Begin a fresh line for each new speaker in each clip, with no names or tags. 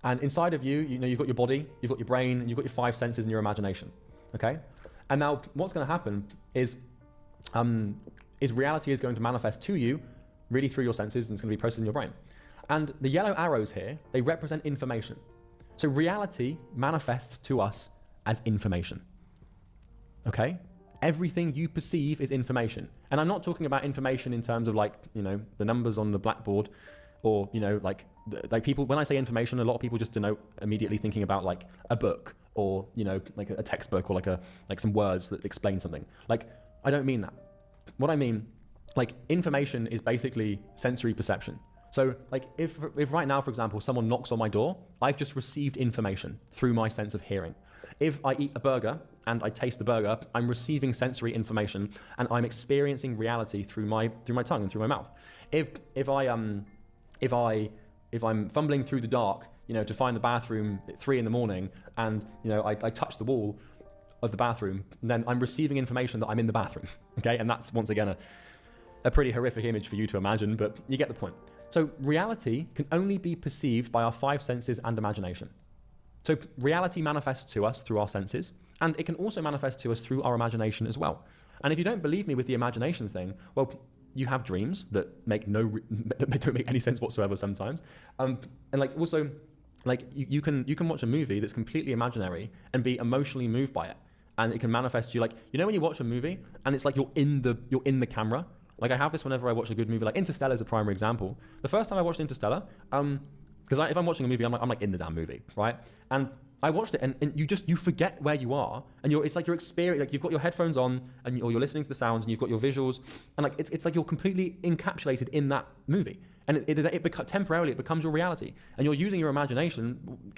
And inside of you, you've got your body, you've got your brain, and you've got your 5 senses and your imagination. Okay? And now what's going to happen is reality is going to manifest to you really through your senses, and it's going to be processed in your brain. And the yellow arrows here, they represent information. So reality manifests to us as information. Okay? Everything you perceive is information. And I'm not talking about information in terms of like, the numbers on the blackboard, or, like people, when I say information, a lot of people just denote immediately thinking about like a book, or, like a textbook, or like some words that explain something. Like, I don't mean that. What I mean, like, information is basically sensory perception. So like if right now, for example, someone knocks on my door, I've just received information through my sense of hearing. If I eat a burger and I taste the burger, I'm receiving sensory information, and I'm experiencing reality through my tongue and through my mouth. If I'm fumbling through the dark, to find the bathroom at 3 in the morning, and I touch the wall of the bathroom, then I'm receiving information that I'm in the bathroom. Okay, and that's once again a pretty horrific image for you to imagine, but you get the point. So reality can only be perceived by our 5 senses and imagination. So reality manifests to us through our senses, and it can also manifest to us through our imagination as well. And if you don't believe me with the imagination thing, well, you have dreams that that don't make any sense whatsoever sometimes. And like also, like you can watch a movie that's completely imaginary and be emotionally moved by it, and it can manifest to you. Like, when you watch a movie and it's like you're in the camera. Like, I have this whenever I watch a good movie, like Interstellar is a primary example. The first time I watched Interstellar, because if I'm watching a movie, I'm like in the damn movie, right? And I watched it, and you forget where you are, and it's like your experience, like you've got your headphones on, or you're listening to the sounds, and you've got your visuals, and like it's like you're completely encapsulated in that movie, and temporarily it becomes your reality, and you're using your imagination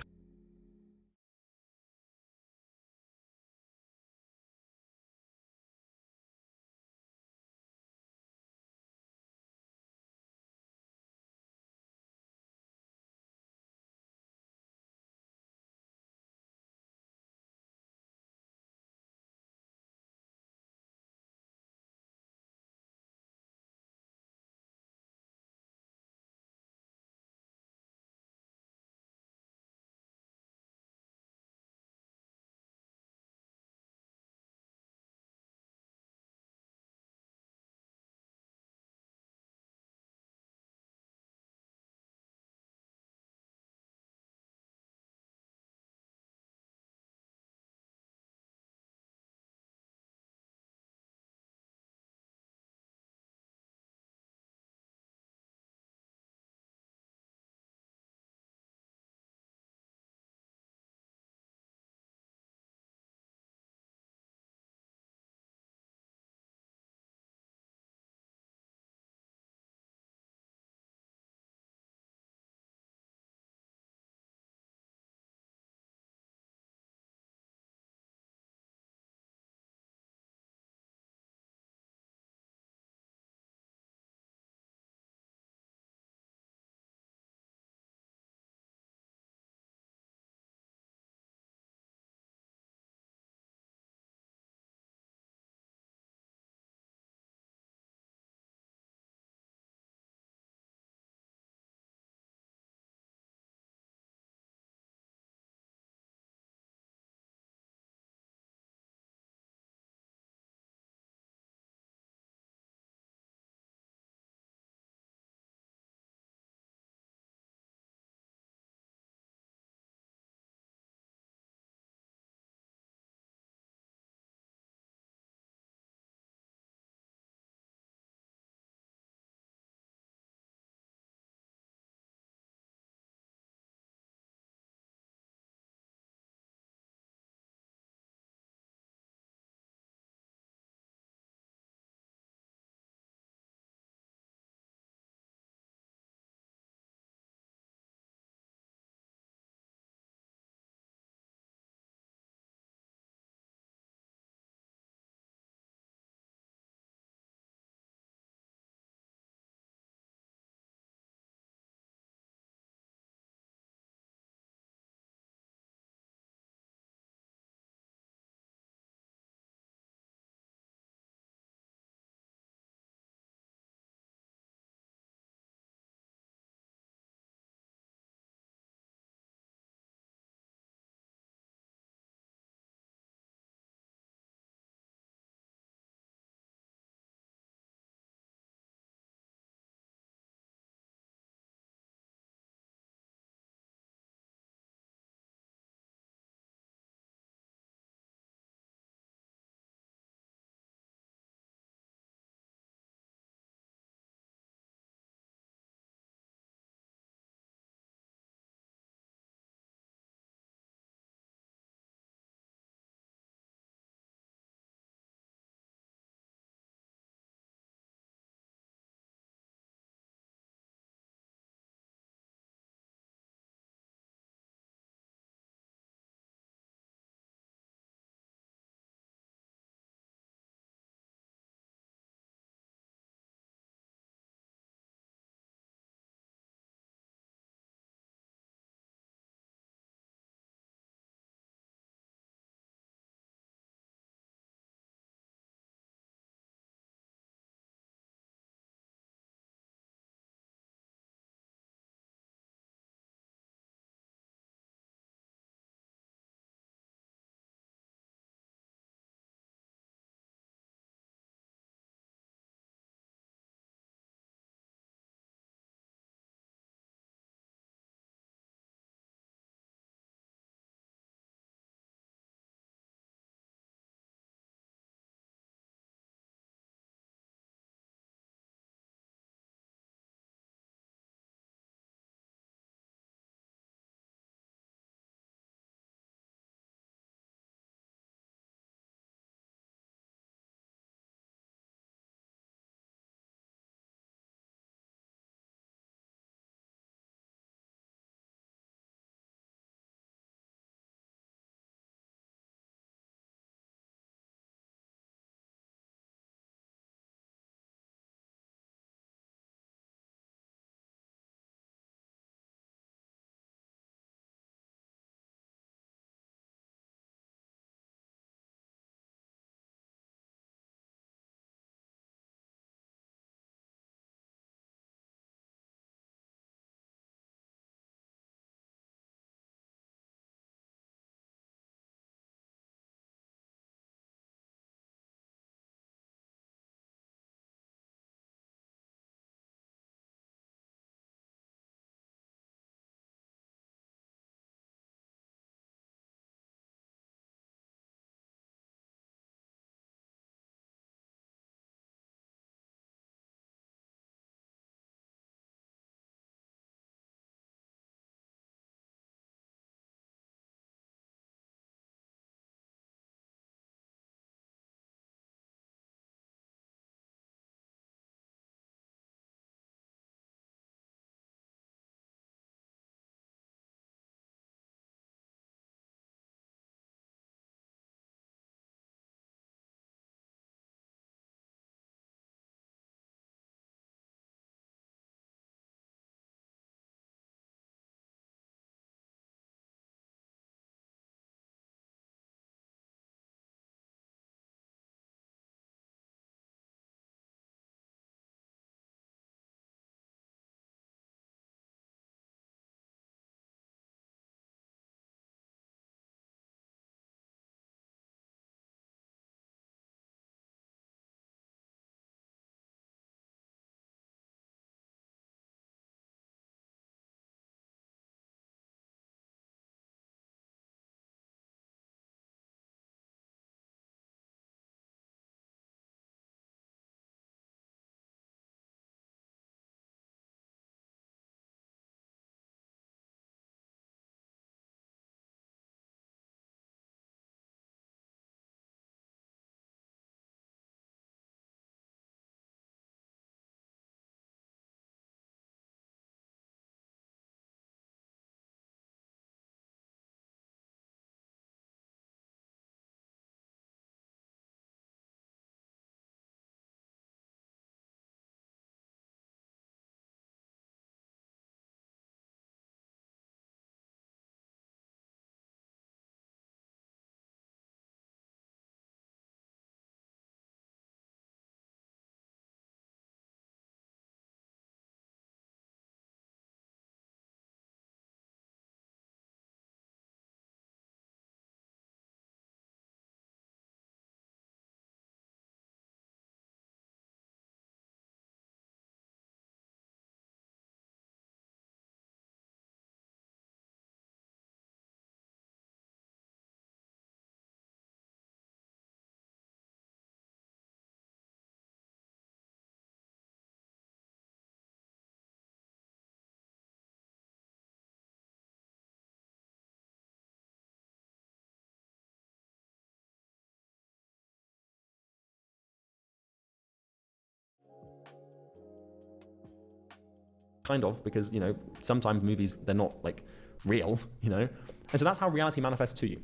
kind of, because, you know, sometimes movies, they're not like real, you know? And so that's how reality manifests to you.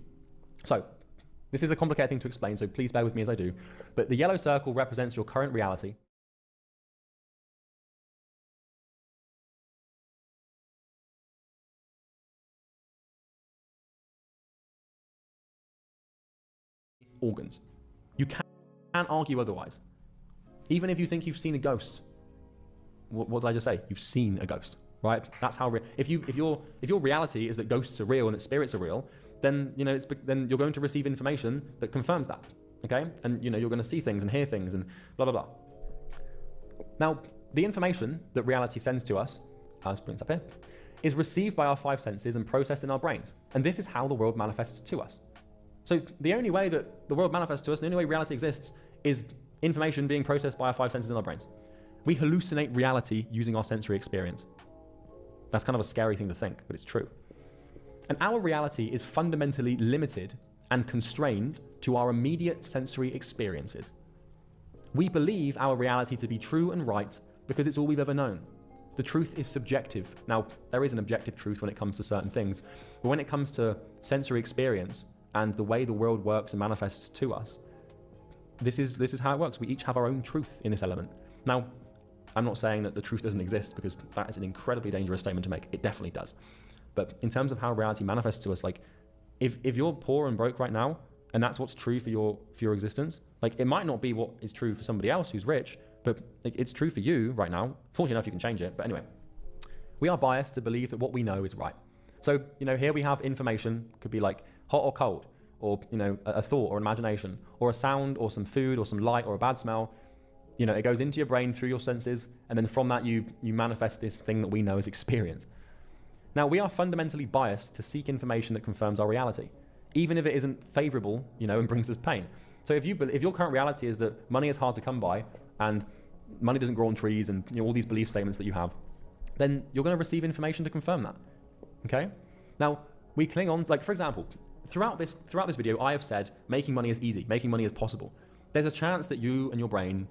So this is a complicated thing to explain, so please bear with me as I do. But the yellow circle represents your current reality. Organs. You can't argue otherwise. Even if you think you've seen a ghost. What did I just say? You've seen a ghost, right? That's how if your reality is that ghosts are real and that spirits are real, then, you know, then you're going to receive information that confirms that, okay? And, you know, you're going to see things and hear things and blah, blah, blah. Now, the information that reality sends to us, as brings up here, is received by our 5 senses and processed in our brains. And this is how the world manifests to us. So the only way that the world manifests to us, the only way reality exists, is information being processed by our 5 senses in our brains. We hallucinate reality using our sensory experience. That's kind of a scary thing to think, but it's true. And our reality is fundamentally limited and constrained to our immediate sensory experiences. We believe our reality to be true and right because it's all we've ever known. The truth is subjective. Now, there is an objective truth when it comes to certain things, but when it comes to sensory experience and the way the world works and manifests to us, this is how it works. We each have our own truth in this element. Now, I'm not saying that the truth doesn't exist, because that is an incredibly dangerous statement to make. It definitely does. But in terms of how reality manifests to us, like if you're poor and broke right now, and that's what's true for your existence, like it might not be what is true for somebody else who's rich, but it's true for you right now. Fortunately enough, you can change it. But anyway, we are biased to believe that what we know is right. So, you know, here we have information, could be like hot or cold, or, you know, a thought or imagination, or a sound or some food or some light or a bad smell. You know, it goes into your brain through your senses, and then from that you manifest this thing that we know as experience. Now, we are fundamentally biased to seek information that confirms our reality, even if it isn't favorable, you know, and brings us pain. So if your current reality is that money is hard to come by and money doesn't grow on trees, and, you know, all these belief statements that you have, then you're going to receive information to confirm that. Okay? Now, we cling on, like, for example, throughout this video, I have said making money is easy, making money is possible. There's a chance that you and your brain,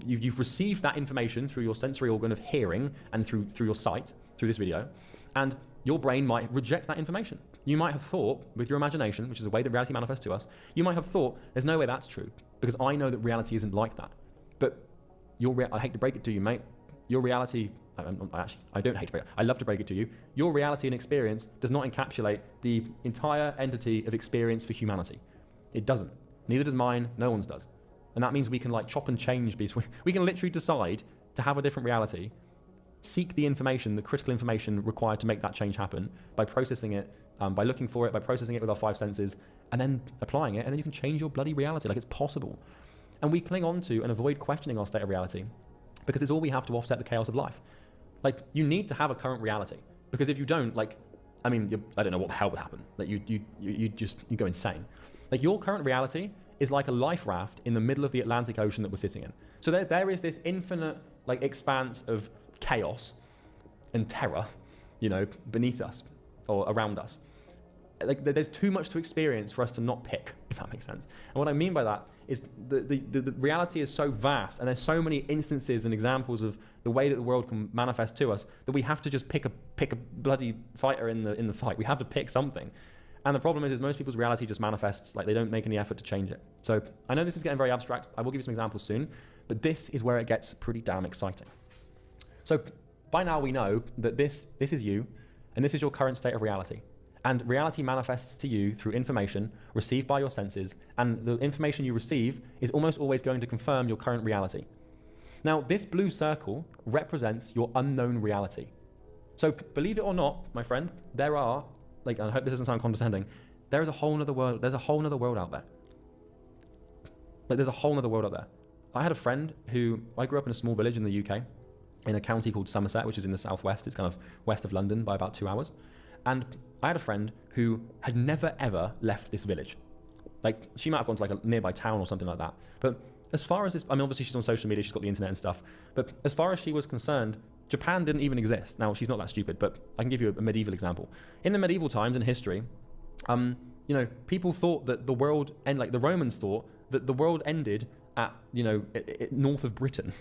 you've received that information through your sensory organ of hearing and through your sight, through this video, and your brain might reject that information. You might have thought, with your imagination, which is the way that reality manifests to us, you might have thought, there's no way that's true, because I know that reality isn't like that. But I hate to break it to you, mate, your reality, I don't hate to break it, I love to break it to you, your reality and experience does not encapsulate the entire entity of experience for humanity. It doesn't. Neither does mine, no one's does. And that means we can like chop and change between, we can literally decide to have a different reality, seek the information, the critical information required to make that change happen by processing it, by looking for it, by processing it with our 5 senses, and then applying it, and then you can change your bloody reality. Like, it's possible. And we cling on to and avoid questioning our state of reality because it's all we have to offset the chaos of life. Like, you need to have a current reality, because if you don't, like, I mean, I don't know what the hell would happen. Like, you go insane. Like, your current reality is like a life raft in the middle of the Atlantic Ocean that we're sitting in. So there is this infinite, like, expanse of chaos and terror, you know, beneath us or around us. Like, there's too much to experience for us to not pick, if that makes sense. And what I mean by that is the reality is so vast, and there's so many instances and examples of the way that the world can manifest to us that we have to just pick a bloody fighter in the fight. We have to pick something. And the problem is most people's reality just manifests, like, they don't make any effort to change it. So I know this is getting very abstract. I will give you some examples soon, but this is where it gets pretty damn exciting. So by now we know that this is you, and this is your current state of reality. And reality manifests to you through information received by your senses, and the information you receive is almost always going to confirm your current reality. Now, this blue circle represents your unknown reality. So believe it or not, my friend, there are, like, I hope this doesn't sound condescending, there is a whole nother world, there's a whole nother world out there. Like, there's a whole nother world out there. I had a friend I grew up in a small village in the UK, in a county called Somerset, which is in the southwest. It's kind of west of London by about 2 hours. And I had a friend who had never, ever left this village. Like, she might have gone to like a nearby town or something like that. But as far as this, I mean, obviously she's on social media, she's got the internet and stuff. But as far as she was concerned, Japan didn't even exist. Now, she's not that stupid, but I can give you a medieval example. In the medieval times in history, you know, people thought that the world, and like the Romans thought that the world ended at, you know, north of Britain.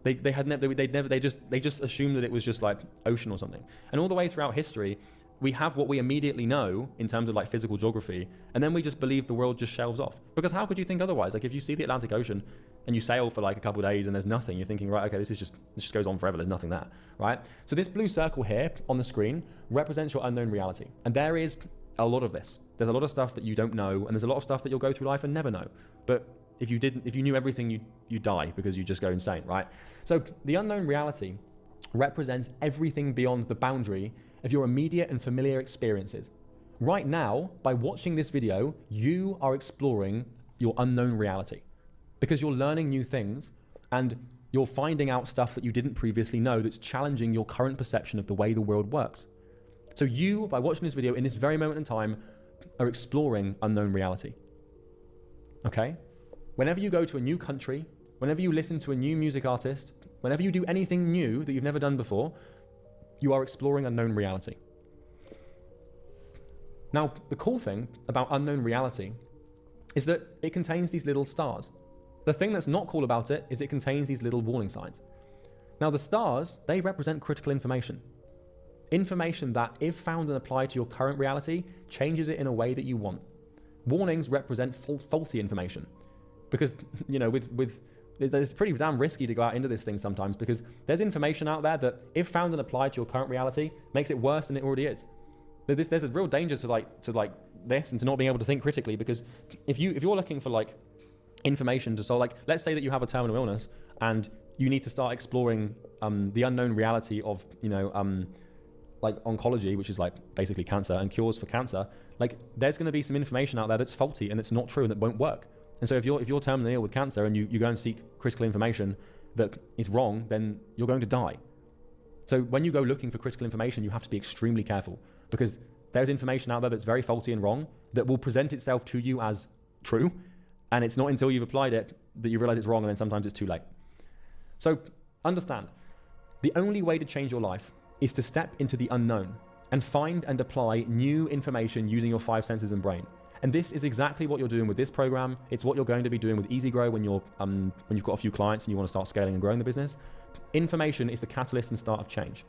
They just assumed that it was just like ocean or something. And all the way throughout history, we have what we immediately know in terms of like physical geography, and then we just believe the world just shelves off. Because how could you think otherwise? Like if you see the Atlantic Ocean and you sail for like a couple of days and there's nothing, you're thinking, right, okay, this just goes on forever. There's nothing there, right? So this blue circle here on the screen represents your unknown reality. And there is a lot of this. There's a lot of stuff that you don't know, and there's a lot of stuff that you'll go through life and never know. But if you knew everything, you die because you just go insane, right? So the unknown reality represents everything beyond the boundary of your immediate and familiar experiences. Right now, by watching this video, you are exploring your unknown reality because you're learning new things and you're finding out stuff that you didn't previously know that's challenging your current perception of the way the world works. So you, by watching this video in this very moment in time, are exploring unknown reality. Okay? Whenever you go to a new country, whenever you listen to a new music artist, whenever you do anything new that you've never done before, you are exploring unknown reality. Now, the cool thing about unknown reality is that it contains these little stars. The thing that's not cool about it is it contains these little warning signs. Now, the stars, they represent critical information. Information that, if found and applied to your current reality, changes it in a way that you want. Warnings represent faulty information. Because, you know, it's pretty damn risky to go out into this thing sometimes because there's information out there that, if found and applied to your current reality, makes it worse than it already is. There's a real danger to this and to not being able to think critically, because if you're looking for like information to solve, like let's say that you have a terminal illness and you need to start exploring the unknown reality of, you know, like oncology, which is like basically cancer and cures for cancer, like there's going to be some information out there that's faulty and that's not true and that won't work. And so if you're terminally ill with cancer and you go and seek critical information that is wrong, then you're going to die. So when you go looking for critical information, you have to be extremely careful because there's information out there that's very faulty and wrong that will present itself to you as true. And it's not until you've applied it that you realize it's wrong, and then sometimes it's too late. So understand, the only way to change your life is to step into the unknown and find and apply new information using your 5 senses and brain. And this is exactly what you're doing with this program. It's what you're going to be doing with Easy Grow when you've got a few clients and you want to start scaling and growing the business. Information is the catalyst and start of change.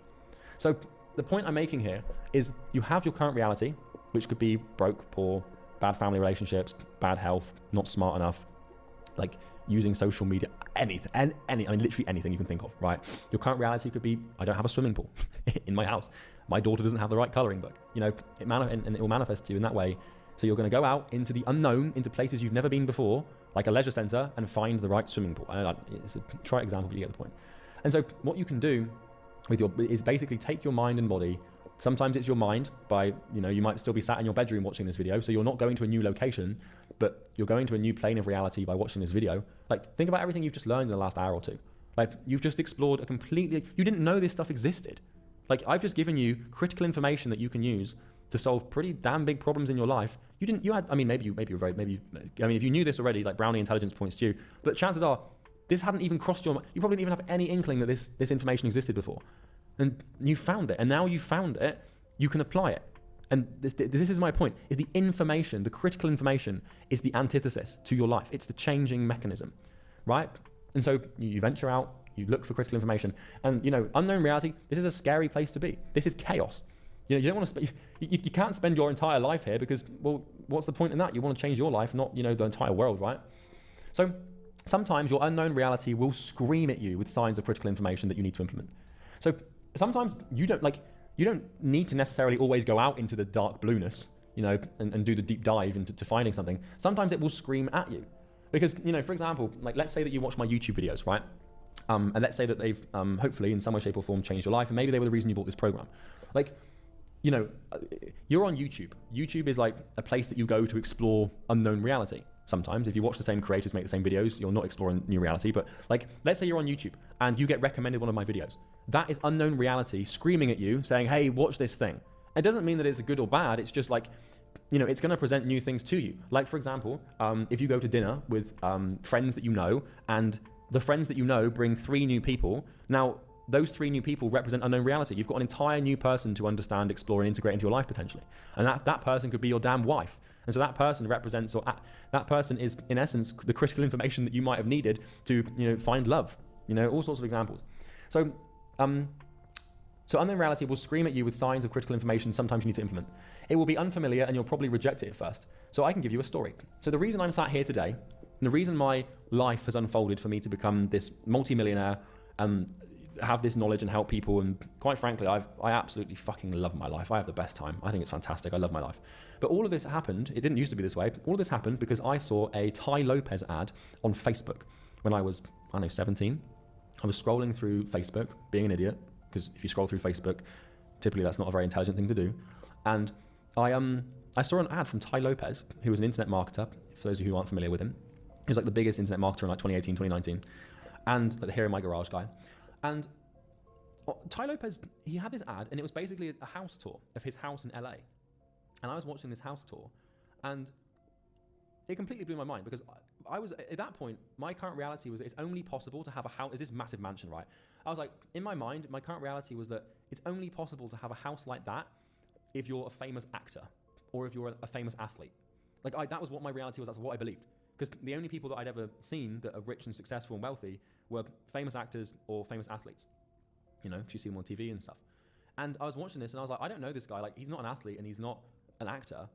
So the point I'm making here is you have your current reality, which could be broke, poor, bad family relationships, bad health, not smart enough, like using social media, anything, I mean, literally anything you can think of, right? Your current reality could be, I don't have a swimming pool in my house. My daughter doesn't have the right coloring book. You know, and it will manifest to you in that way. So you're going to go out into the unknown, into places you've never been before, like a leisure center, and find the right swimming pool. It's a trite example, but you get the point. And so what you can do is basically take your mind and body. Sometimes it's your mind by, you know, you might still be sat in your bedroom watching this video. So you're not going to a new location, but you're going to a new plane of reality by watching this video. Like, think about everything you've just learned in the last hour or two. Like, you've just explored you didn't know this stuff existed. Like, I've just given you critical information that you can use to solve pretty damn big problems in your life. If you knew this already, like Brownian intelligence points to you, but chances are this hadn't even crossed your mind. You probably didn't even have any inkling that this information existed before. And you found it, and now you found it, you can apply it. And this is my point, is the information, the critical information is the antithesis to your life. It's the changing mechanism, right? And so you venture out, you look for critical information, and you know, unknown reality, this is a scary place to be. This is chaos. You know, you don't want to you can't spend your entire life here because, well, what's the point in that? You want to change your life, not, you know, the entire world, right? So sometimes your unknown reality will scream at you with signs of critical information that you need to implement. So sometimes you don't need to necessarily always go out into the dark blueness, you know, and do the deep dive into finding something. Sometimes it will scream at you because, you know, for example, like let's say that you watch my YouTube videos, right? And let's say that they've hopefully in some way, shape or form changed your life, and maybe they were the reason you bought this program. Like, you know, you're on YouTube. YouTube is like a place that you go to explore unknown reality. Sometimes if you watch the same creators make the same videos, you're not exploring new reality. But like, let's say you're on YouTube and you get recommended one of my videos. That is unknown reality screaming at you saying, hey, watch this thing. It doesn't mean that it's good or bad. It's just like, you know, it's going to present new things to you. Like, for example, if you go to dinner with friends that you know, and the friends that you know bring 3 new people. Now, those 3 new people represent unknown reality. You've got an entire new person to understand, explore, and integrate into your life potentially. And that person could be your damn wife. And so that person represents, or that person is in essence the critical information that you might have needed to, you know, find love. You know, all sorts of examples. So, so unknown reality will scream at you with signs of critical information sometimes you need to implement. It will be unfamiliar and you'll probably reject it at first. So I can give you a story. So the reason I'm sat here today, and the reason my life has unfolded for me to become this multi-millionaire, have this knowledge and help people, and quite frankly, I absolutely fucking love my life. I have the best time. I think it's fantastic. I love my life. But all of this happened, it didn't used to be this way, all of this happened because I saw a Tai Lopez ad on Facebook when I was, 17. I was scrolling through Facebook, being an idiot, because if you scroll through Facebook, typically that's not a very intelligent thing to do. And I saw an ad from Tai Lopez, who was an internet marketer, for those of you who aren't familiar with him. He was like the biggest internet marketer in like 2018, 2019, and like the Here in My Garage guy. And Tai Lopez, he had this ad, and it was basically a house tour of his house in LA. And I was watching this house tour, and it completely blew my mind, because I was, at that point, my current reality was that it's only possible to have a house, it's this massive mansion, right? I was like, in my mind, my current reality was that it's only possible to have a house like that if you're a famous actor, or if you're a famous athlete. Like, that was what my reality was, that's what I believed. Because the only people that I'd ever seen that are rich and successful and wealthy were famous actors or famous athletes. You know, because you see them on TV and stuff. And I was watching this and I was like, I don't know this guy. Like, he's not an athlete and he's not an actor.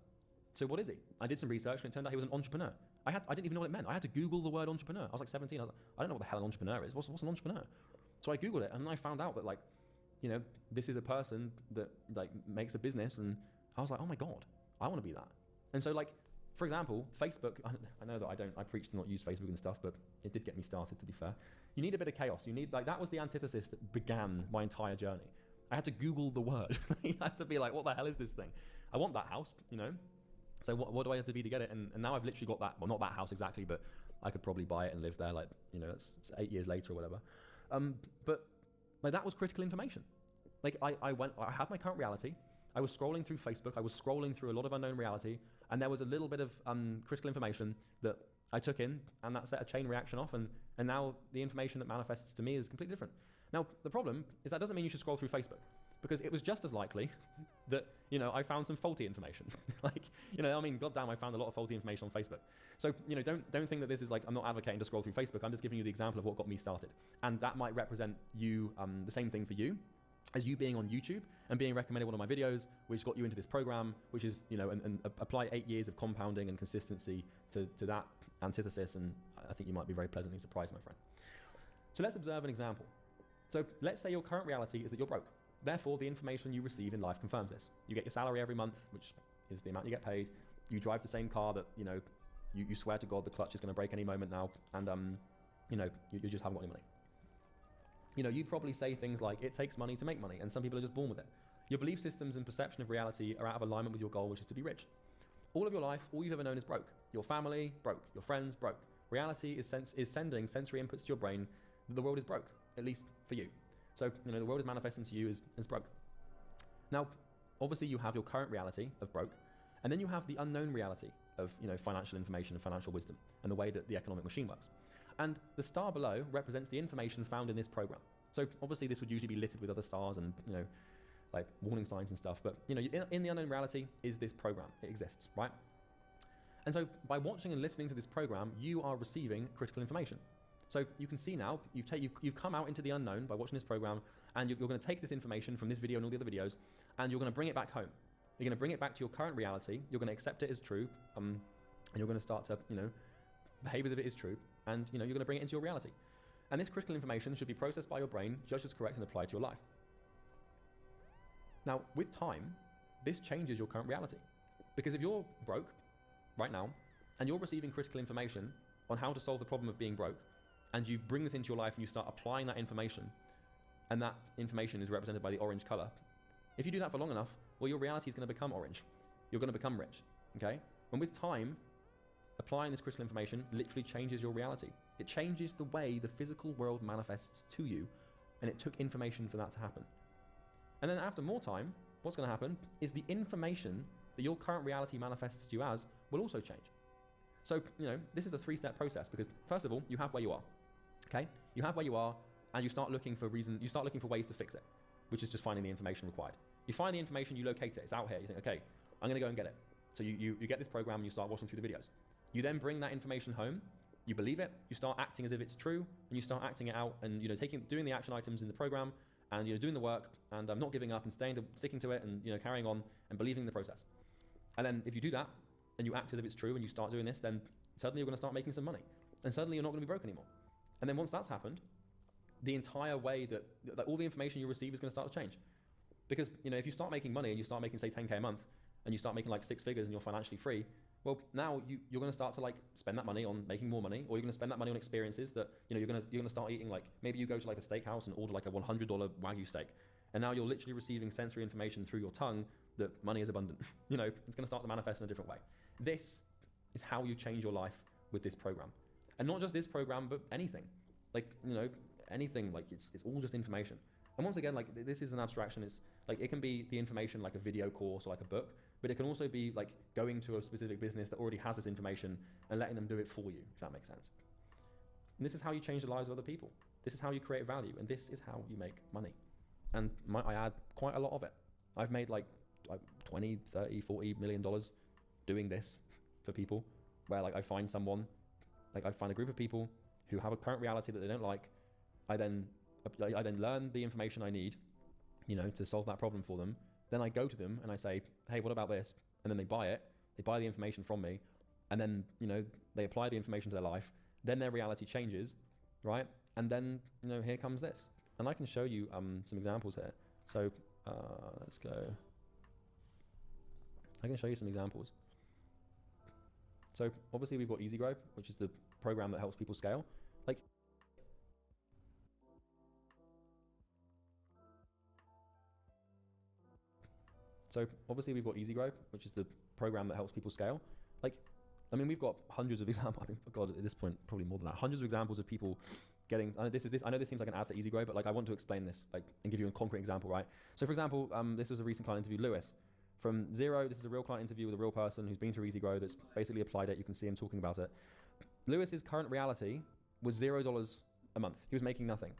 So what is he? I did some research and it turned out he was an entrepreneur. I didn't even know what it meant. I had to Google the word entrepreneur. I was like 17. I was like, I don't know what the hell an entrepreneur is. What's an entrepreneur? So I Googled it and I found out that, like, you know, this is a person that like makes a business, and I was like, oh my God, I want to be that. And so, like, for example, Facebook, I know that I preach to not use Facebook and stuff, but it did get me started, to be fair. You need a bit of chaos. You need, like, that was the antithesis that began my entire journey. I had to Google the word. I had to be like, what the hell is this thing? I want that house, you know? So what do I have to be to get it? And now I've literally got that, well, not that house exactly, but I could probably buy it and live there, like, you know, it's 8 years later or whatever. But like, that was critical information. Like, I had my current reality. I was scrolling through Facebook. I was scrolling through a lot of unknown reality, and there was a little bit of critical information that I took in, and that set a chain reaction off, and now the information that manifests to me is completely different. Now, the problem is that doesn't mean you should scroll through Facebook, because it was just as likely that, you know, I found some faulty information. Like, you know, I mean, goddamn, I found a lot of faulty information on Facebook. So, you know, don't think that this is like, I'm not advocating to scroll through Facebook. I'm just giving you the example of what got me started. And that might represent you, the same thing for you, as you being on YouTube and being recommended one of my videos, which got you into this program, which is, you know, and apply 8 years of compounding and consistency to that antithesis. And I think you might be very pleasantly surprised, my friend. So let's observe an example. So let's say your current reality is that you're broke. Therefore, the information you receive in life confirms this. You get your salary every month, which is the amount you get paid. You drive the same car that, you know, you swear to God the clutch is going to break any moment now, and you know, you just haven't got any money. You know, you probably say things like, it takes money to make money, and some people are just born with it. Your belief systems and perception of reality are out of alignment with your goal, which is to be rich. All of your life, all you've ever known is broke. Your family, broke. Your friends, broke. Reality is sending sensory inputs to your brain that the world is broke, at least for you. So, you know, the world is manifesting to you as broke. Now, obviously you have your current reality of broke, and then you have the unknown reality of, you know, financial information and financial wisdom, and the way that the economic machine works. And the star below represents the information found in this program. So obviously this would usually be littered with other stars and, you know, like warning signs and stuff, but, you know, in the unknown reality is this program. It exists, right? And so by watching and listening to this program, you are receiving critical information. So you can see now, you've come out into the unknown by watching this program, and you're going to take this information from this video and all the other videos, and you're going to bring it back home. You're going to bring it back to your current reality. You're going to accept it as true, and you're going to start to, you know, behave as if it is true, and, you know, you're going to bring it into your reality. And this critical information should be processed by your brain, judged as correct, and applied to your life. Now, with time, this changes your current reality. Because if you're broke right now, and you're receiving critical information on how to solve the problem of being broke, and you bring this into your life and you start applying that information, and that information is represented by the orange color, if you do that for long enough, well, your reality is going to become orange. You're going to become rich, okay? And with time, applying this critical information literally changes your reality. It changes the way the physical world manifests to you, and it took information for that to happen. And then after more time, what's going to happen is the information that your current reality manifests to you as will also change. So, you know, this is a three-step process, because first of all, you have where you are, okay? You have where you are, and you start looking for ways to fix it, which is just finding the information required. You find the information, you locate it, it's out here, you think, okay, I'm going to go and get it. So you get this program and you start watching through the videos. You then bring that information home, you believe it, you start acting as if it's true, and you start acting it out, and doing the action items in the program, and doing the work, and not giving up and sticking to it, and carrying on and believing in the process. And then if you do that and you act as if it's true and you start doing this, then suddenly you're going to start making some money, and suddenly you're not going to be broke anymore. And then once that's happened, the entire way that all the information you receive is going to start to change. Because if you start making money and you start making, say, 10K a month, and you start making like 6 figures and you're financially free, well, now you're going to start to like spend that money on making more money, or you're going to spend that money on experiences that you're going to start eating. Like maybe you go to like a steakhouse and order like a $100 Wagyu steak, and now you're literally receiving sensory information through your tongue that money is abundant. It's going to start to manifest in a different way. This is how you change your life with this program, and not just this program, but anything. Like anything. Like it's all just information. And once again, like this is an abstraction. It's like it can be the information like a video course or like a book, but it can also be like going to a specific business that already has this information and letting them do it for you, if that makes sense. And this is how you change the lives of other people. This is how you create value, and this is how you make money. And I add quite a lot of it. I've made like 20, 30, 40 million dollars doing this for people, where like I find a group of people who have a current reality that they don't like. I then learn the information I need, to solve that problem for them. Then I go to them and I say, hey, what about this? And then they buy it. They buy the information from me. And then, they apply the information to their life. Then their reality changes, right? And then, here comes this. And I can show you some examples here. So let's go. I can show you some examples. So obviously we've got Easy Grow, which is the program that helps people scale. So obviously we've got Easy Grow, which is the program that helps people scale. We've got hundreds of examples. I think, God, at this point, probably more than that. Hundreds of examples of people getting. I know this seems like an ad for Easy Grow, but I want to explain this, and give you a concrete example, right? So, for example, this was a recent client interview, Lewis, from zero. This is a real client interview with a real person who's been through Easy Grow, that's basically applied it. You can see him talking about it. Lewis's current reality was $0 a month. He was making nothing,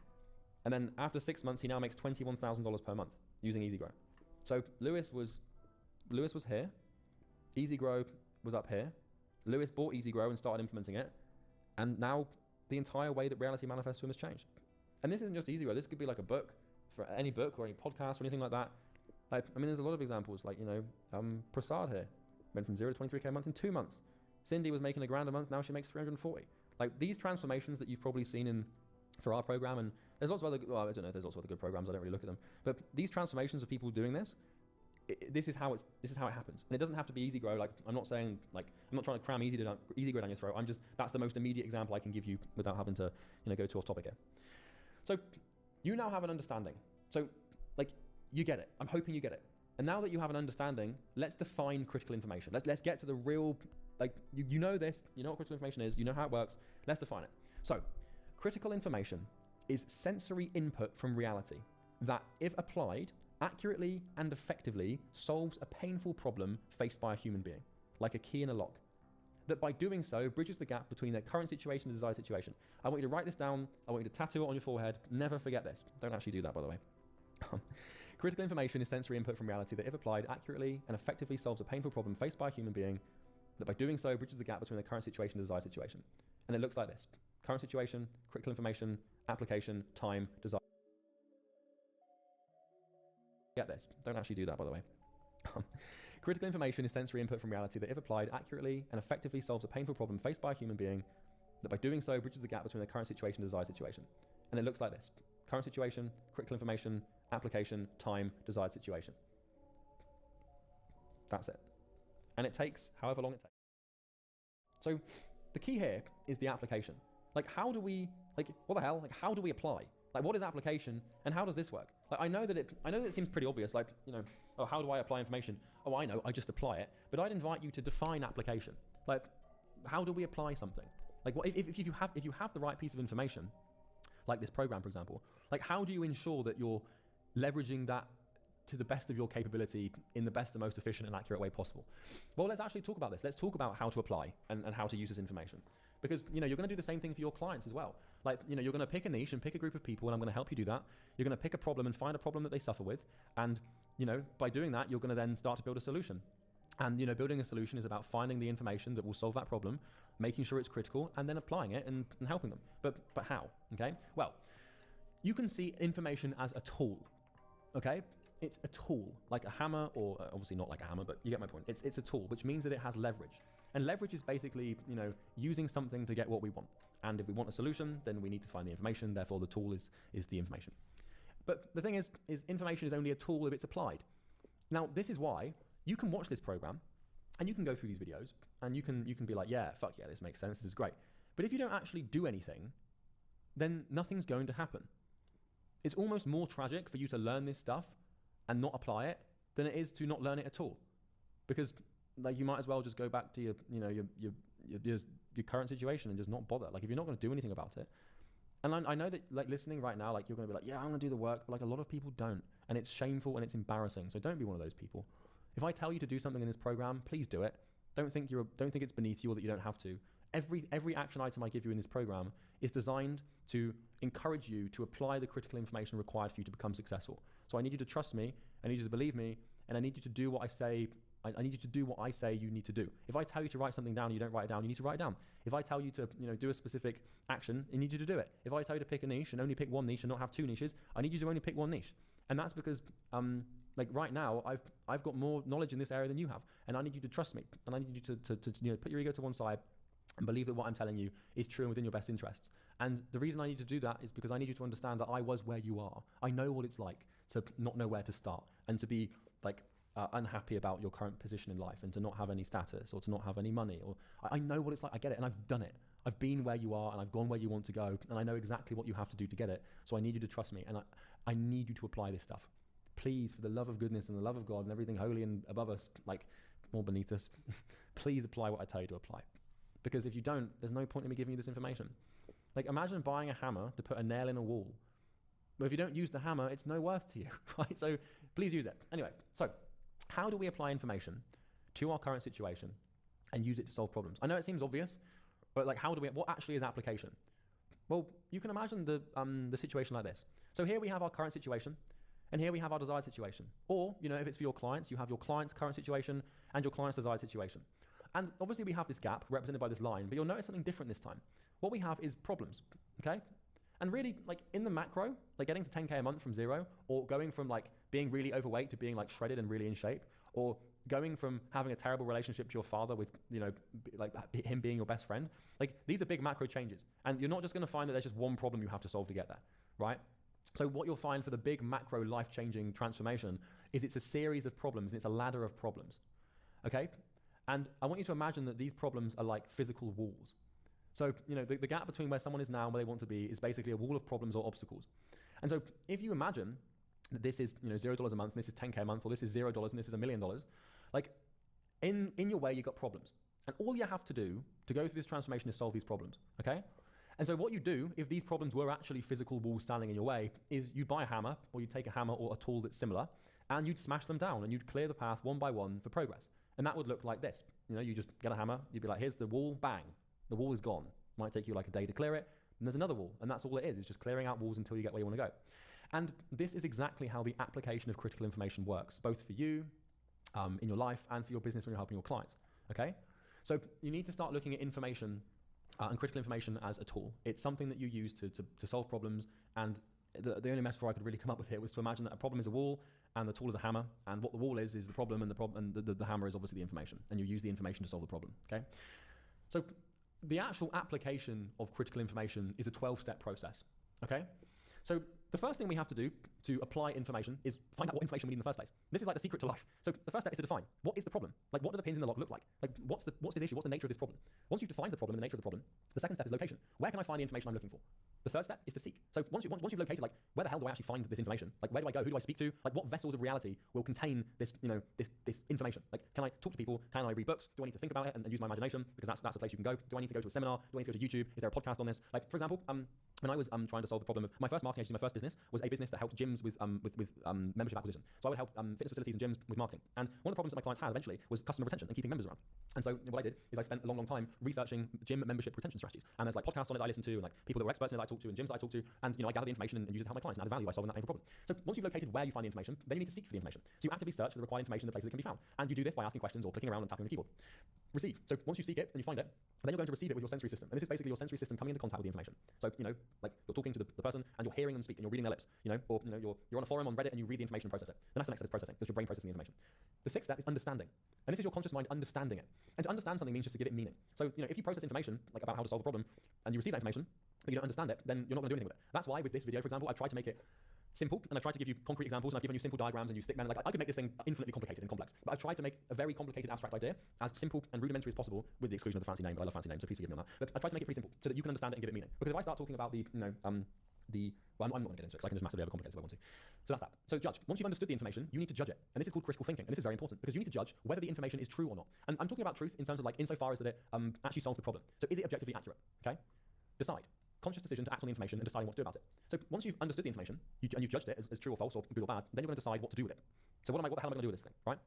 and then after 6 months, he now makes $21,000 per month using Easy Grow. So Lewis was here, Easy Grow was up here. Lewis bought Easy Grow and started implementing it, and now the entire way that reality manifests to him has changed. And this isn't just Easy Grow. This could be like a book, for any book or any podcast or anything like that. There's a lot of examples. Prasad here went from 0 to 23K a month in 2 months. Cindy was making $1,000 a month. Now she makes 340. These transformations that you've probably seen for our program, and there's lots of other, I don't know if there's lots of other good programs, I don't really look at them, but these transformations of people doing this, this is how it happens. And it doesn't have to be Easy Grow. I'm not saying, I'm not trying to cram Easy Grow down your throat. That's the most immediate example I can give you without having to, go too off topic here. So you now have an understanding. So you get it. I'm hoping you get it. And now that you have an understanding, let's define critical information. Let's get to the real, you know this, you know what critical information is, you know how it works. Let's define it. So critical information is sensory input from reality that, if applied accurately and effectively, solves a painful problem faced by a human being, like a key in a lock. That by doing so, bridges the gap between their current situation and desired situation. I want you to write this down. I want you to tattoo it on your forehead. Never forget this. Don't actually do that, by the way. Critical information is sensory input from reality that, if applied accurately and effectively, solves a painful problem faced by a human being. That by doing so, bridges the gap between their current situation and desired situation. And it looks like this. Current situation, critical information, application, time, desire. Get this. Don't actually do that, by the way. Critical information is sensory input from reality that, if applied accurately and effectively, solves a painful problem faced by a human being. That by doing so, bridges the gap between their current situation and desired situation. And it looks like this. Current situation, critical information, application, time, desired situation. That's it. And it takes however long it takes. So the key here is the application. How do we, what the hell? How do we apply? What is application and how does this work? I know that it seems pretty obvious. Oh, how do I apply information? Oh, I know, I just apply it. But I'd invite you to define application. How do we apply something? If you have the right piece of information, like this program, for example, how do you ensure that you're leveraging that to the best of your capability in the best and most efficient and accurate way possible? Well, let's actually talk about this. Let's talk about how to apply and how to use this information. Because, you're going to do the same thing for your clients as well. You're going to pick a niche and pick a group of people, and I'm going to help you do that. You're going to pick a problem and find a problem that they suffer with. And, by doing that, you're going to then start to build a solution. And, building a solution is about finding the information that will solve that problem, making sure it's critical, and then applying it and helping them. But how? Okay. Well, you can see information as a tool. Okay. It's a tool, like a hammer, or obviously not like a hammer, but you get my point. It's a tool, which means that it has leverage. And leverage is basically, using something to get what we want. And if we want a solution, then we need to find the information. Therefore, the tool is the information. But the thing is information is only a tool if it's applied. Now, this is why you can watch this program and you can go through these videos and you can be like, yeah, fuck yeah, this makes sense. This is great. But if you don't actually do anything, then nothing's going to happen. It's almost more tragic for you to learn this stuff and not apply it than it is to not learn it at all. Because like you might as well just go back to your current situation and just not bother. Like if you're not going to do anything about it. And I know that like listening right now, like you're going to be like, yeah, I'm going to do the work. But like a lot of people don't. And it's shameful and it's embarrassing. So don't be one of those people. If I tell you to do something in this program, please do it. Don't think it's beneath you or that you don't have to. Every action item I give you in this program is designed to encourage you to apply the critical information required for you to become successful. So I need you to trust me, I need you to believe me, and I need you to do what I say. I need you to do what I say you need to do. If I tell you to write something down and you don't write it down, you need to write it down. If I tell you to do a specific action, I need you to do it. If I tell you to pick a niche and only pick one niche and not have two niches, I need you to only pick one niche. And that's because like right now I've got more knowledge in this area than you have, and I need you to trust me, and I need you to put your ego to one side and believe that what I'm telling you is true and within your best interests. And the reason I need to do that is because I need you to understand that I was where you are. I know what it's like to not know where to start and to be like unhappy about your current position in life and to not have any status or to not have any money. Or I know what it's like. I get it, and I've done it. I've been where you are and I've gone where you want to go, and I know exactly what you have to do to get it. So I need you to trust me, and I need you to apply this stuff. Please, for the love of goodness and the love of God and everything holy and above us, like more beneath us, please apply what I tell you to apply. Because if you don't, there's no point in me giving you this information. Like imagine buying a hammer to put a nail in a wall. But if you don't use the hammer, it's no worth to you, right? So please use it. Anyway, so how do we apply information to our current situation and use it to solve problems? I know it seems obvious, but like what actually is application? Well, you can imagine the situation like this. So here we have our current situation, and here we have our desired situation. Or, if it's for your clients, you have your client's current situation and your client's desired situation. And obviously we have this gap represented by this line, but you'll notice something different this time. What we have is problems, okay? And really, like in the macro, like getting to 10K a month from zero, or going from like being really overweight to being like shredded and really in shape, or going from having a terrible relationship to your father with, like him being your best friend, like these are big macro changes. And you're not just gonna find that there's just one problem you have to solve to get there, right? So what you'll find for the big macro life-changing transformation is it's a series of problems and it's a ladder of problems, okay? And I want you to imagine that these problems are like physical walls. So, the gap between where someone is now and where they want to be is basically a wall of problems or obstacles. And so if you imagine that this is, $0 a month, and this is 10K a month, or this is $0 and this is $1 million, like in your way, you've got problems. And all you have to do to go through this transformation is solve these problems, okay? And so what you do, if these problems were actually physical walls standing in your way, is you'd buy a hammer, or you'd take a hammer or a tool that's similar, and you'd smash them down, and you'd clear the path one by one for progress. And that would look like this. You just get a hammer, you'd be like, here's the wall, bang. The wall is gone. Might take you like a day to clear it. And there's another wall. And that's all it is. It's just clearing out walls until you get where you want to go. And this is exactly how the application of critical information works, both for you in your life and for your business when you're helping your clients. Okay? So you need to start looking at information and critical information as a tool. It's something that you use to solve problems. And the only metaphor I could really come up with here was to imagine that a problem is a wall and the tool is a hammer, and what the wall is the problem, and the hammer is obviously the information, and you use the information to solve the problem, okay? So the actual application of critical information is a 12-step process, okay? So the first thing we have to do to apply information is find out what information we need in the first place. This is like the secret to life. So the first step is to define, what is the problem? Like, what do the pins in the lock look like? Like, what's this issue? What's the nature of this problem? Once you've defined the problem and the nature of the problem, the second step is location. Where can I find the information I'm looking for? The third step is to seek. So once you've located, like, where the hell do I actually find this information? Like, where do I go? Who do I speak to? Like, what vessels of reality will contain this, this information? Like, can I talk to people? Can I read books? Do I need to think about it and use my imagination? Because that's the place you can go. Do I need to go to a seminar? Do I need to go to YouTube? Is there a podcast on this? Like, for example, when I was trying to solve the problem of my first marketing agency, my first business was a business that helped gyms with membership acquisition. So I would help fitness facilities and gyms with marketing. And one of the problems that my clients had eventually was customer retention and keeping members around. And so what I did is I spent a long time researching gym membership retention strategies. And there's like podcasts on it that I listen to, and like people that were experts in it that I talked to, and gyms that I talked to, and I gathered the information and used it to help my clients and added value by solving that painful problem. So once you've located where you find the information, then you need to seek for the information. So you actively search for the required information in the places it can be found. And you do this by asking questions or clicking around and tapping on the keyboard. receive. So once you seek it and you find it, then you're going to receive it with your sensory system. And this is basically your sensory system coming into contact with the information. So, like you're talking to the person and you're hearing them speak and you're reading their lips, or you're on a forum on Reddit and you read the information and process it. Then that's the next step is processing. That's your brain processing the information. The sixth step is understanding. And this is your conscious mind understanding it. And to understand something means just to give it meaning. So, if you process information like about how to solve a problem and you receive that information, but you don't understand it, then you're not going to do anything with it. That's why with this video, for example, I tried to make it simple, and I've tried to give you concrete examples, and I've given you simple diagrams, and you stick man. Like I could make this thing infinitely complicated and complex, but I've tried to make a very complicated abstract idea as simple and rudimentary as possible, with the exclusion of the fancy name. But I love fancy names, so please forgive me on that. But I tried to make it pretty simple so that you can understand it and give it meaning. Because if I start talking about I'm not going to get into it because I can just massively overcomplicate it if I want to. So that's that. So judge. Once you've understood the information, you need to judge it, and this is called critical thinking, and this is very important because you need to judge whether the information is true or not. And I'm talking about truth in terms of like insofar as that it actually solves the problem. So is it objectively accurate? Okay. Decide. Conscious decision to act on the information and deciding what to do about it. So once you've understood the information and you've judged it as true or false or good or bad, then you're going to decide what to do with it. So what the hell am I going to do with this thing, right?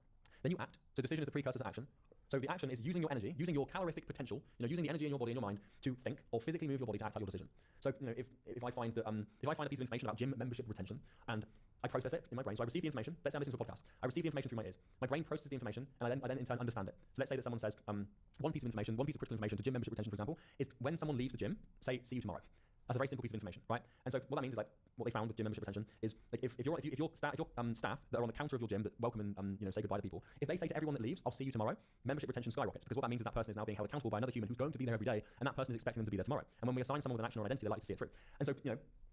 Then you act. So decision is the precursor to action. So the action is using your energy, using your calorific potential, using the energy in your body and your mind to think or physically move your body to act out your decision. So if I find that if I find a piece of information about gym membership retention and I process it in my brain, so I receive the information. Let's say I'm listening to a podcast. I receive the information through my ears. My brain processes the information, and I then in turn understand it. So let's say that someone says one piece of critical information to gym membership retention, for example, is when someone leaves the gym, say see you tomorrow. That's a very simple piece of information, right? And so what that means is like what they found with gym membership retention is like if your staff that are on the counter of your gym that welcome and say goodbye to people, if they say to everyone that leaves, I'll see you tomorrow, membership retention skyrockets, because what that means is that person is now being held accountable by another human who's going to be there every day, and that person is expecting them to be there tomorrow. And when we assign someone with an action or identity, they like to see it through. And so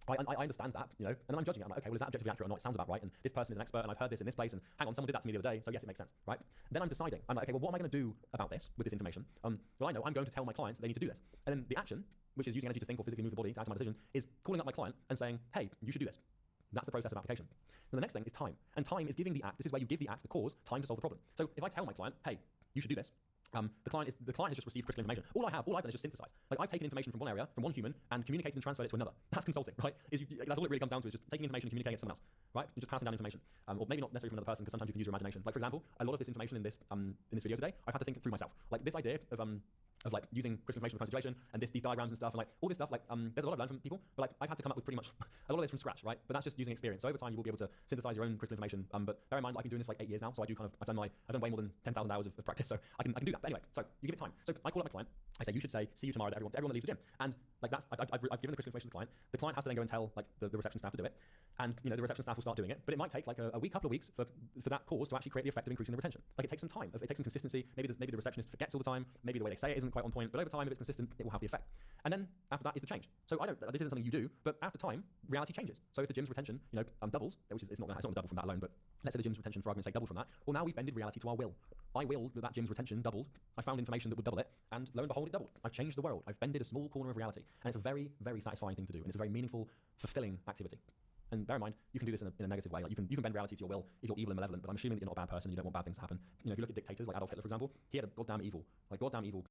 I understand that, and then I'm judging it. I'm like, okay, well, is that objectively accurate or not? It sounds about right, and this person is an expert, and I've heard this in this place, and hang on, someone did that to me the other day, so yes, it makes sense, right? Then I'm deciding. I'm like, okay, well, what am I going to do about this with this information? Well, I know I'm going to tell my clients that they need to do this, and then the action, which is using energy to think or physically move the body to act on my decision, is calling up my client and saying, hey, you should do this. That's the process of application. Then the next thing is time, and time is giving the act. This is where you give the act, the cause, time to solve the problem. So if I tell my client, hey, you should do this. The client has just received critical information. All I've done is just synthesize. Like I've taken information from one area, from one human, and communicated and transferred it to another. That's consulting, right? That's all it really comes down to, is just taking information and communicating it to someone else, right? You're just passing down information, or maybe not necessarily from another person, because sometimes you can use your imagination. Like for example, a lot of this information in this video today, I've had to think through myself. Like this idea of like using critical information for constitution and these diagrams and stuff, and like all this stuff, like there's a lot I've learned from people, but like I've had to come up with pretty much a lot of this from scratch, right? But that's just using experience. So over time you will be able to synthesize your own critical information. But bear in mind, I've been doing this for like 8 years now, so I've done way more than 10,000 hours of practice, so I can do that. But anyway, so you give it time. So I call up my client. I say, you should say, see you tomorrow to everyone that leaves the gym. And like that's, I've given the critical information to the client. The client has to then go and tell like the reception staff to do it. And the reception staff will start doing it. But it might take like a week, couple of weeks for that cause to actually create the effect of increasing the retention. Like it takes some time. It takes some consistency. Maybe the receptionist forgets all the time. Maybe the way they say it isn't quite on point. But over time, if it's consistent, it will have the effect. And then after that is the change. So this isn't something you do, but after time, reality changes. So if the gym's retention, doubles, which is it's not going to double from that alone, but let's say the gym's retention, for argument's sake, doubled from that. Well, now we've bended reality to our will. I willed that gym's retention doubled. I found information that would double it, and lo and behold, it doubled. I've changed the world. I've bended a small corner of reality, and it's a very, very satisfying thing to do, and it's a very meaningful, fulfilling activity. And bear in mind, you can do this in a negative way. Like you can bend reality to your will if you're evil and malevolent. But I'm assuming that you're not a bad person. You don't want bad things to happen. If you look at dictators like Adolf Hitler, for example, he had a goddamn evil